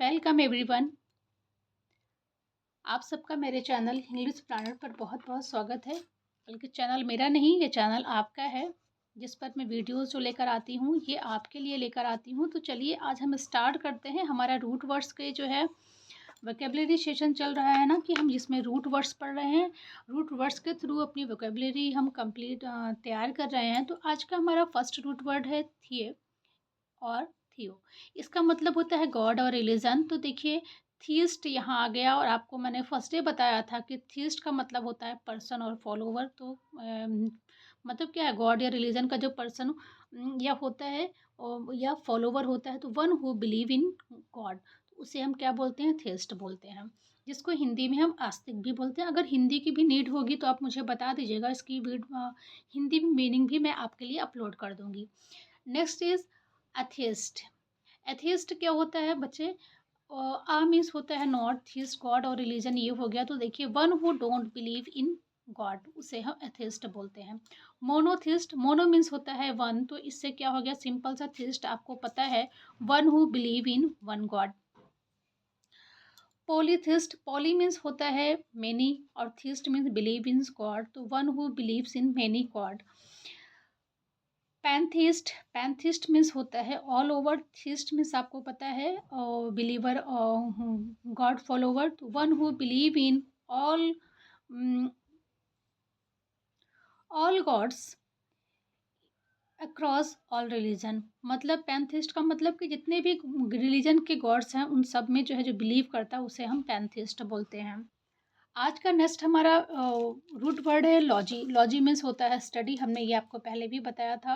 Welcome everyone. आप सबका मेरे चैनल इंग्लिश प्लानर पर बहुत बहुत स्वागत है। बल्कि चैनल मेरा नहीं, ये चैनल आपका है, जिस पर मैं वीडियोस जो लेकर आती हूँ ये आपके लिए लेकर आती हूँ। तो चलिए आज हम स्टार्ट करते हैं। हमारा रूट वर्ड्स के जो है वोकेबलरी सेशन चल रहा है ना, कि हम जिसमें रूट वर्ड्स पढ़ रहे हैं। रूट वर्ड्स के थ्रू अपनी वोकेबलरी हम कंप्लीट तैयार कर रहे हैं। तो आज का हमारा फर्स्ट रूट वर्ड है थिए और थियो। इसका मतलब होता है गॉड और रिलीजन। तो देखिए, थीस्ट यहाँ आ गया, और आपको मैंने फर्स्ट डे बताया था कि थीस्ट का मतलब होता है पर्सन और फॉलोवर। तो मतलब क्या है, गॉड या रिलीजन का जो पर्सन या होता है या फॉलोवर होता है, तो one who believe in God, तो उसे हम क्या बोलते हैं, थीस्ट बोलते हैं, जिसको हिंदी में हम आस्तिक भी बोलते हैं। अगर हिंदी की भी नीड होगी तो आप मुझे बता दीजिएगा, इसकी हिंदी मीनिंग भी मैं आपके लिए अपलोड कर दूंगी। Next is atheist. एथिस्ट क्या होता है बच्चे? आ मीन्स होता है नॉट, थीस्ट, गॉड और रिलीजन, ये हो गया। तो देखिए, one who don't believe in God, उसे हम एथिस्ट बोलते हैं। मोनोथिस्ट, मोनो मीन्स होता है वन, तो इससे क्या हो गया, सिंपल सा। थीस्ट आपको पता है, one who believe in one God. Polytheist, poly means होता है मेनी, और theist means believe in God, तो one who believes in many God. Pantheist, pantheist means होता है ऑल ओवर, थीस्ट मीन्स आपको पता है बिलीवर, गॉड फॉलोवर, तो one who believe in all all gods across all religion. मतलब pantheist का मतलब कि जितने भी रिलीजन के गॉड्स हैं उन सब में जो है, जो बिलीव करता है, उसे हम पैंथिस्ट बोलते हैं। आज का नेक्स्ट हमारा रूट वर्ड है लॉजी। लॉजी मीन्स होता है स्टडी, हमने ये आपको पहले भी बताया था।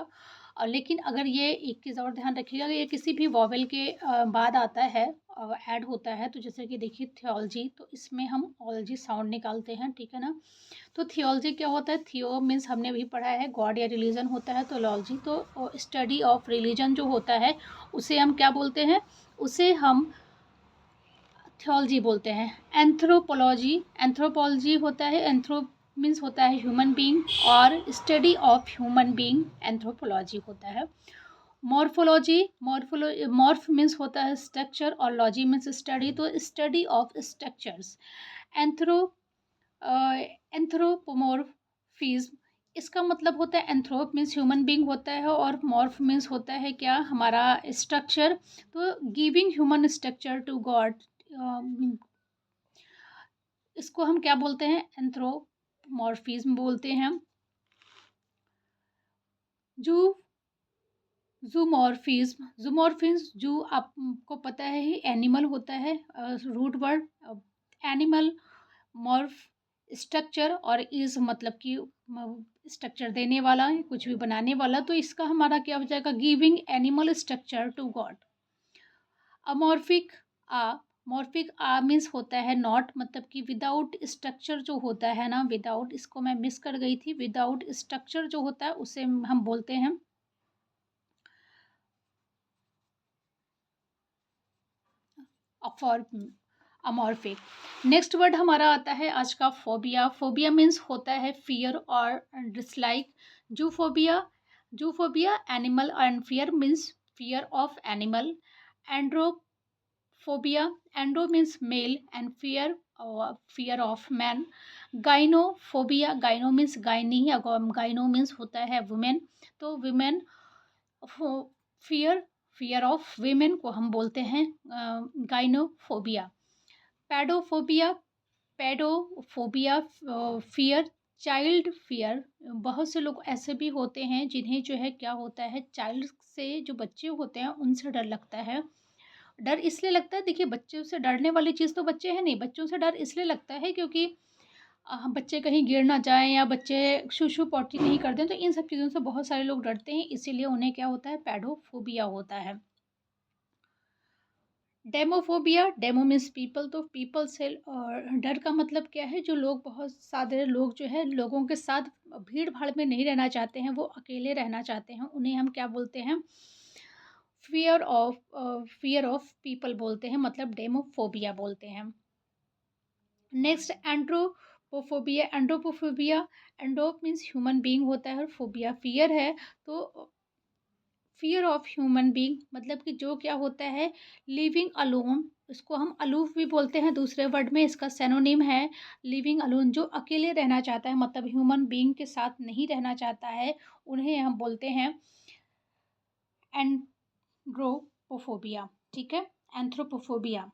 और लेकिन अगर ये एक चीज़ और ध्यान रखिएगा, ये किसी भी वॉवेल के बाद आता है, ऐड होता है, तो जैसे कि देखिए थियोलॉजी, तो इसमें हम ऑलजी साउंड निकालते हैं, ठीक है ना। तो थियोलॉजी क्या होता है, थियो मीन्स हमने भी पढ़ा है गॉड या रिलीजन होता है, तो लॉजी तो स्टडी ऑफ रिलीजन जो होता है उसे हम क्या बोलते हैं, उसे हम थियोलॉजी बोलते हैं। एंथ्रोपोलॉजी, एंथ्रोपोलॉजी होता है, एंथ्रो मीन्स होता है ह्यूमन बीइंग, और study of human being anthropology होता है। मॉर्फोलॉजी, मॉर्फ मीन्स होता है स्ट्रक्चर, और लॉजी मीन्स स्टडी, तो study of structures. Anthro anthropomorphism, इसका मतलब होता है एंथ्रोप मीन्स ह्यूमन बीइंग होता है, और मॉर्फ मीन्स होता है क्या, हमारा स्ट्रक्चर। तो giving human structure to God, इसको हम क्या बोलते हैं, एंथ्रोमॉर्फिज्म बोलते हैं। जू जूमॉर्फिज्म, जूमॉर्फिज्म, जू आपको पता है ही एनिमल होता है, root word animal, morph structure, और इज मतलब कि स्ट्रक्चर देने वाला, कुछ भी बनाने वाला, तो इसका हमारा क्या हो जाएगा, giving animal structure to God. Amorphic ah, morphic ah means होता है नॉट, मतलब कि विदाउट स्ट्रक्चर जो होता है ना, विदाउट, इसको मैं मिस कर गई थी, विदाउट स्ट्रक्चर जो होता है उसे हम बोलते हैं अमॉर्फिक। नेक्स्ट वर्ड हमारा आता है आज का फोबिया। फोबिया मीन्स होता है फियर और dislike. Zoophobia, zoophobia animal, and fear means fear of animal. Androphobia, andro means male, and fear, fear of man. Gynophobia, gyno means gyne, gyno means होता है वुमेन, तो women, fear, fear of women को हम बोलते हैं gynophobia. Paedophobia, paedophobia fear child fear. बहुत से लोग ऐसे भी होते हैं जिन्हें जो है क्या होता है, चाइल्ड से, जो बच्चे होते हैं उनसे डर लगता है। डर इसलिए लगता है, देखिए बच्चों से डरने वाली चीज़ तो बच्चे हैं नहीं, बच्चों से डर इसलिए लगता है क्योंकि बच्चे कहीं गिर ना जाएं, या बच्चे शू पॉटी नहीं कर दें, तो इन सब चीज़ों से बहुत सारे लोग डरते हैं, इसीलिए उन्हें क्या होता है, पैडोफोबिया होता है। डेमोफोबिया, डेमो मीन्स पीपल, तो पीपल से डर का मतलब क्या है, जो लोग, बहुत सारे लोग जो है लोगों के साथ भीड़ भाड़ में नहीं रहना चाहते हैं, वो अकेले रहना चाहते हैं, उन्हें हम क्या बोलते हैं, फियर ऑफ पीपल बोलते हैं, मतलब डेमोफोबिया बोलते हैं। नेक्स्ट एंड्रोपोफोबिया, एंड्रोपोफोबिया, एंड्रोप मीन्स ह्यूमन बीइंग होता है, और फोबिया फियर है, तो फियर ऑफ ह्यूमन बीइंग मतलब कि जो क्या होता है लिविंग अलोन, इसको हम अलूफ भी बोलते हैं दूसरे वर्ड में, इसका सिनोनिम है लिविंग अलोन, जो अकेले रहना चाहता है मतलब ह्यूमन बीइंग के साथ नहीं रहना चाहता है, उन्हें हम बोलते हैं एंड्रोपोफोबिया। ठीक है, एंथ्रोपोफोबिया।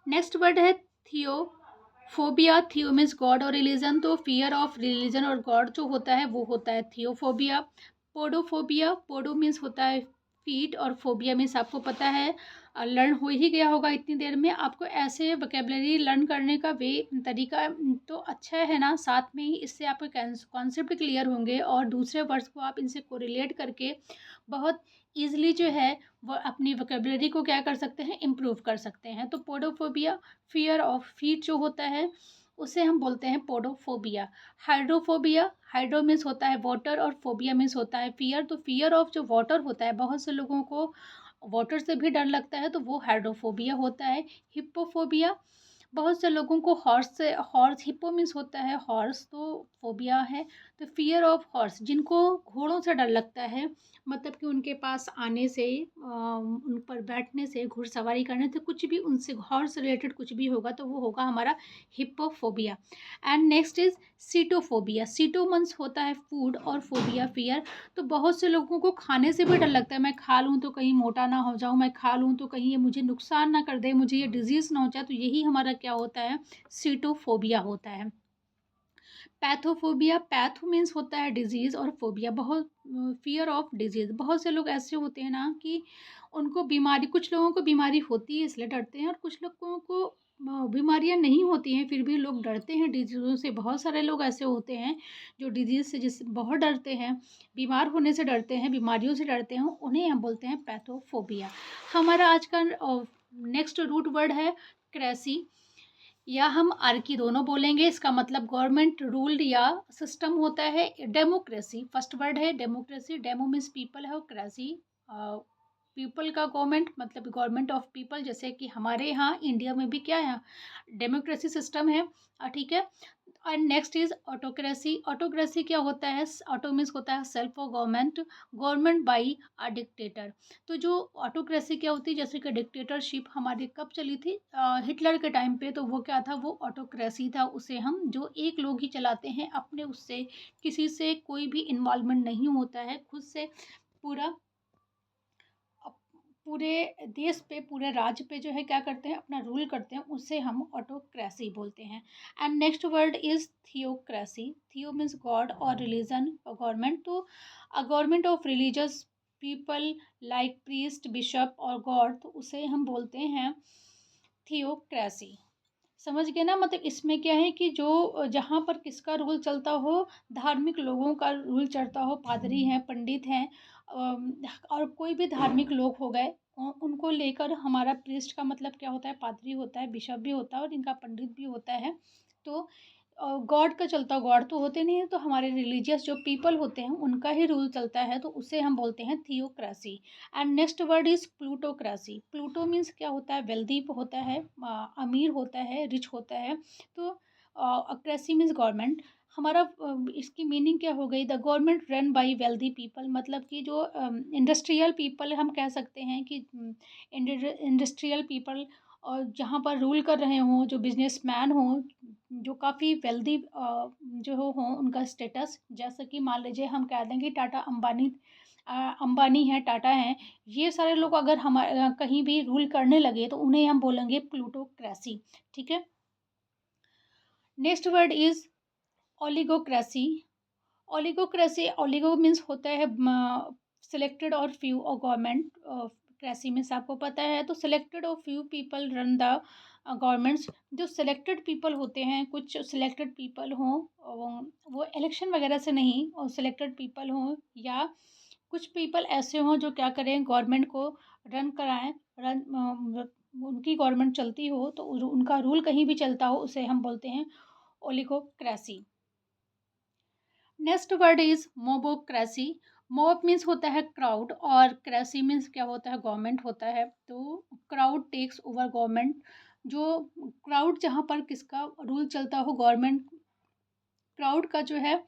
नेक्स्ट वर्ड है थियोफोबिया। थियो मीन्स गॉड और रिलीजन, तो फियर ऑफ रिलीजन और गॉड जो होता है वो होता है थियोफोबिया। पोडोफोबिया, पोडो मीन्स होता है फीट और फोबिया मीन्स आपको पता है लर्न हो ही गया होगा इतनी देर में। आपको ऐसे वोकेबलरी लर्न करने का वे तरीका तो अच्छा है ना, साथ में ही इससे आपके कॉन्सेप्ट क्लियर होंगे और दूसरे वर्ड्स को आप इनसे कोरिलेट करके बहुत ईजिली जो है वो अपनी वोकेबलरी को क्या कर सकते हैं, इम्प्रूव कर सकते हैं। तो पोडोफोबिया फियर ऑफ फीट जो होता है उसे हम बोलते हैं पोडोफोबिया। हाइड्रोफोबिया, हाइड्रो मीन्स होता है वाटर और फोबिया मीन्स होता है फियर, तो फियर ऑफ जो वाटर होता है, बहुत से लोगों को वाटर से भी डर लगता है तो वो हाइड्रोफोबिया होता है। हिप्पोफोबिया, बहुत से लोगों को हॉर्स से, हॉर्स हिप्पो मीन्स होता है हॉर्स, तो फोबिया है। तो फियर ऑफ हॉर्स, जिनको घोड़ों से डर लगता है, मतलब कि उनके पास आने से उन पर बैठने से, घुड़सवारी करने से, कुछ भी उनसे हॉर्स रिलेटेड कुछ भी होगा तो वो होगा हमारा hippophobia. And next is cetophobia. Ceto means होता है फूड और फोबिया फियर, तो बहुत से लोगों को खाने से भी डर लगता है, मैं खा लूँ तो कहीं मोटा ना हो जाऊँ, मैं खा लूँ तो कहीं ये मुझे नुकसान ना कर दे, मुझे ये डिजीज़ ना हो जाए, तो यही हमारा क्या होता है, सीटोफोबिया होता है। पैथोफोबिया, पैथो मीन्स होता है डिजीज़ और फोबिया बहुत फियर ऑफ डिजीज़। बहुत से लोग ऐसे होते हैं ना कि उनको बीमारी, कुछ लोगों को बीमारी होती है इसलिए डरते हैं और कुछ लोगों को बीमारियां नहीं होती हैं फिर भी लोग डरते हैं डिजीज़ों से। बहुत सारे लोग ऐसे होते हैं जो डिजीज़ से जिस बहुत डरते हैं, बीमार होने से डरते हैं, बीमारियों से डरते हैं, उन्हें हम बोलते हैं पैथोफोबिया। हमारा आज का नेक्स्ट रूट वर्ड है क्रेसी, या हम आर्की दोनों बोलेंगे। इसका मतलब गवर्नमेंट रूल्ड या सिस्टम होता है। डेमोक्रेसी फर्स्ट वर्ड है, डेमोक्रेसी, डेमो मीन्स पीपल है और क्रेसी पीपल का गवर्नमेंट, मतलब गवर्नमेंट ऑफ पीपल, जैसे कि हमारे यहाँ इंडिया में भी क्या है, डेमोक्रेसी सिस्टम है। ठीक है। And next is autocracy. Autocracy क्या होता है, ऑटो मीन्स होता है self of government, government by a dictator. तो जो ऑटोक्रेसी क्या होती है, जैसे कि डिक्टेटरशिप हमारी कब चली थी, हिटलर के टाइम पे, तो वो क्या था, वो ऑटोक्रेसी था। उसे हम जो एक लोग ही चलाते हैं, अपने उससे किसी से कोई भी इन्वॉल्वमेंट नहीं होता है, खुद से पूरा पूरे देश पे, पूरे राज्य पे जो है क्या करते हैं, अपना रूल करते हैं, उसे हम ऑटोक्रेसी बोलते हैं। And next word is theocracy. थियो मीन्स गॉड और रिलीजन और गवर्नमेंट, तो a government of religious people like priest bishop और गॉड, तो उसे हम बोलते हैं थियोक्रेसी। समझ गए ना, मतलब इसमें क्या है कि जो जहाँ पर किसका रूल चलता हो, धार्मिक लोगों का रूल चलता हो, पादरी हैं, पंडित हैं, और कोई भी धार्मिक लोग हो गए, उनको लेकर हमारा प्रीस्ट का मतलब क्या होता है, पादरी होता है, बिशप भी होता है और इनका पंडित भी होता है। तो गॉड का चलता, गॉड तो होते नहीं है, तो हमारे रिलीजियस जो पीपल होते हैं उनका ही रूल चलता है, तो उसे हम बोलते हैं theocracy. And next word is plutocracy. Pluto means क्या होता है, वेल्दी होता है, अमीर होता है, रिच होता है। तो क्रेसी मीन्स गवर्नमेंट। हमारा इसकी मीनिंग क्या हो गई, the government run by wealthy people, मतलब कि जो इंडस्ट्रियल पीपल हम कह सकते हैं कि इंडस्ट्रियल पीपल, और जहाँ पर रूल कर रहे हों, जो बिजनेसमैन हों, जो काफ़ी वेल्दी जो हों, उनका स्टेटस, जैसे कि मान लीजिए हम कह दें कि टाटा अंबानी, अंबानी है, टाटा हैं, ये सारे लोग अगर हमारे कहीं भी रूल करने लगे तो उन्हें हम बोलेंगे प्लूटोक्रेसी। ठीक है। Next word is oligocracy. Oligocracy, oligo means होता है सिलेक्टेड और फ्यू और गवर्नमेंट, क्रेसी मीन्स आपको पता है, तो सिलेक्टेड और few people run the governments. जो सिलेक्टेड पीपल होते हैं, कुछ सिलेक्टेड पीपल हों, वो इलेक्शन वगैरह से नहीं, और सिलेक्टेड पीपल हों, या कुछ पीपल ऐसे हों जो क्या करें, गवर्नमेंट को रन कराएं, रन उनकी गवर्नमेंट चलती हो तो उनका रूल कहीं भी चलता हो, उसे हम बोलते हैं oligocracy. Next word is mobocracy. Mob means होता है क्राउड और क्रेसी मीन्स क्या होता है, गवर्नमेंट होता है। तो क्राउड टेक्स ओवर गवर्नमेंट, जो क्राउड जहाँ पर किसका रूल चलता हो, गवर्नमेंट, क्राउड का जो है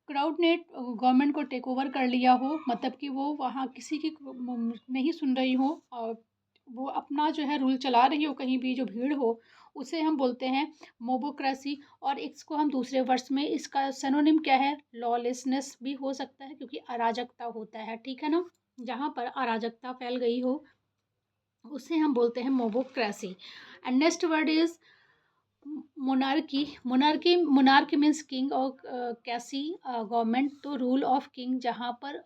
क्राउड ने गवर्नमेंट को टेक ओवर कर लिया हो, मतलब कि वो वहाँ किसी की नहीं सुन रही हो और वो अपना जो है रूल चला रही हो, कहीं भी जो भीड़ हो, उसे हम बोलते हैं मोबोक्रेसी। और इसको हम दूसरे वर्ड्स में, इसका सिनोनिम क्या है, लॉलेसनेस भी हो सकता है, क्योंकि अराजकता होता है, ठीक है ना। जहाँ पर अराजकता फैल गई हो उसे हम बोलते हैं mobocracy. And next word is monarchy. Monarchy means king और कैसी गवर्नमेंट, तो रूल ऑफ किंग, जहाँ पर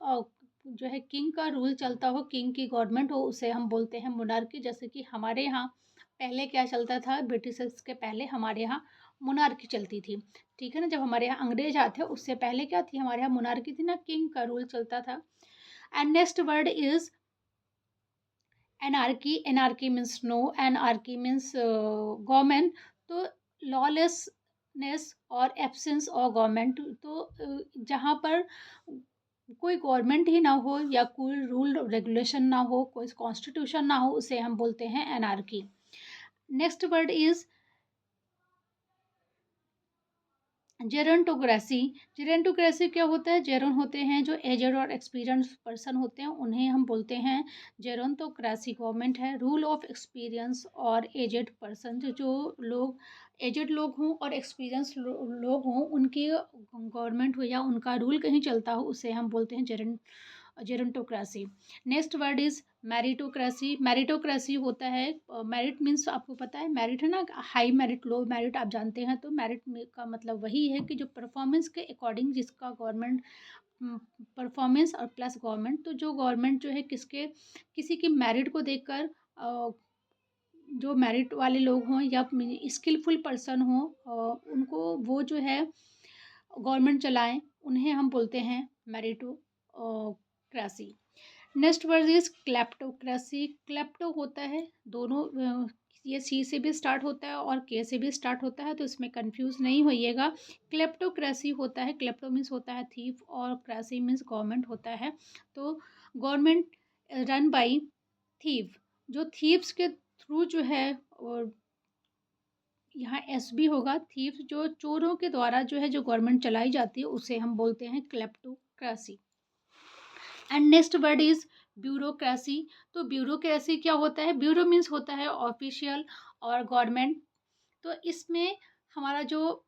जो है किंग का रूल चलता हो, किंग की गवर्नमेंट हो, उसे हम बोलते हैं मोनार्की। जैसे कि हमारे यहाँ पहले क्या चलता था, ब्रिटिशर्स के पहले हमारे यहाँ मोनार्की चलती थी, ठीक है ना। जब हमारे यहाँ अंग्रेज आते उससे पहले क्या थी, हमारे यहाँ मोनार्की थी ना, किंग का रूल चलता था। And next word is anarchy. Anarchy means no, anarchy means government, तो लॉलेसनेस और एब्सेंस ऑफ गवर्नमेंट, तो जहाँ पर कोई गवर्नमेंट ही ना हो या कोई रूल रेगुलेशन ना हो, कोई कॉन्स्टिट्यूशन ना हो, उसे हम बोलते हैं anarchy. Next word is gerontocracy. Gerontocracy क्या होता है, जेरोन होते हैं जो एजेड और एक्सपीरियंस पर्सन होते हैं, उन्हें हम बोलते हैं जेरोन्टोक्रेसी। गवर्नमेंट है रूल ऑफ एक्सपीरियंस और एजेड पर्सन, जो लोग एजेड लोग हों और एक्सपीरियंस लोग हों, उनकी गवर्नमेंट हो या उनका रूल कहीं चलता हो, उसे हम बोलते हैं gerontocracy. Next word is meritocracy. Meritocracy होता है, मेरिट मीन्स आपको पता है, मेरिट है ना, हाई मेरिट लो मेरिट, आप जानते हैं। तो मेरिट का मतलब वही है कि जो परफॉर्मेंस के अकॉर्डिंग जिसका गवर्नमेंट परफॉर्मेंस और प्लस गवर्नमेंट, तो जो गवर्नमेंट जो है किसी की मेरिट को देखकर जो मेरिट वाले लोग हों या स्किलफुल पर्सन हों, उनको वो जो है गवर्नमेंट चलाएं, उन्हें हम बोलते हैं meritocracy. Next word is kleptocracy. Klepto होता है दोनों, ये सी से भी स्टार्ट होता है और के से भी स्टार्ट होता है, तो इसमें कंफ्यूज नहीं होइएगा। क्लेप्टोक्रेसी होता है, क्लेप्टो मीन्स होता है थीफ और क्रेसी मीन्स गवर्नमेंट होता है। तो गवर्नमेंट रन बाई थीव, जो थीव्स के थ्रू जो है, और यहाँ एस भी होगा, थीव जो चोरों के द्वारा जो है जो गवर्नमेंट चलाई जाती है, उसे हम बोलते हैं kleptocracy. And next word is bureaucracy. तो ब्यूरोक्रेसी क्या होता है, ब्यूरो मीन्स होता है ऑफिशियल और गवर्नमेंट, तो इसमें हमारा जो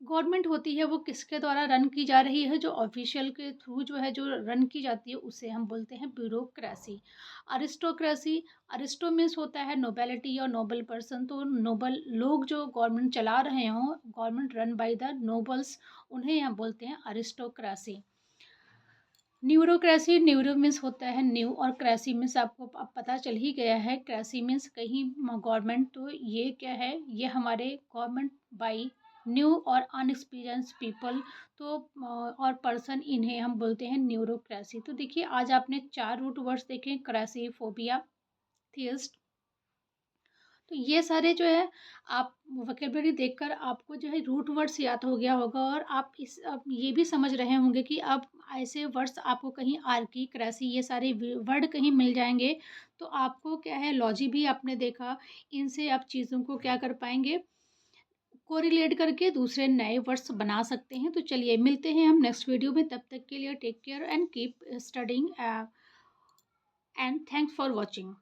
गवर्नमेंट होती है वो किसके द्वारा रन की जा रही है, जो ऑफिशियल के थ्रू जो है जो रन की जाती है, उसे हम बोलते हैं ब्यूरोक्रेसी। अरिस्टोक्रेसी, अरिस्टो मीन्स होता है नोबेलिटी और नोबल पर्सन, तो नोबल लोग जो गवर्नमेंट चला रहे हों, government run by the nobles, उन्हें हम बोलते हैं अरिस्टोक्रेसी। न्यूरोक्रेसी, न्यूरो मीन्स होता है न्यू और क्रेसी मीन्स आपको अब पता चल ही गया है, क्रेसी मीन्स कहीं गवर्नमेंट, तो ये क्या है, ये हमारे गवर्नमेंट बाई न्यू और अनएक्सपीरियंस पीपल, तो और पर्सन, इन्हें हम बोलते हैं न्यूरोक्रेसी। तो देखिए आज आपने 4 रूट वर्ड्स देखे, क्रेसी, फोबिया, थियस्ट, तो ये सारे जो है आप वोकैबुलरी देखकर आपको जो है रूट वर्ड्स याद हो गया होगा, और आप ये भी समझ रहे होंगे कि अब ऐसे वर्ड्स आपको कहीं आर्की, क्रेसी, ये सारे वर्ड कहीं मिल जाएंगे, तो आपको क्या है, लॉजी भी आपने देखा, इनसे आप चीज़ों को क्या कर पाएंगे, कोरिलेट करके दूसरे नए वर्ड्स बना सकते हैं। तो चलिए मिलते हैं हम नेक्स्ट वीडियो में, तब तक के लिए take care and keep studying and thanks for watching.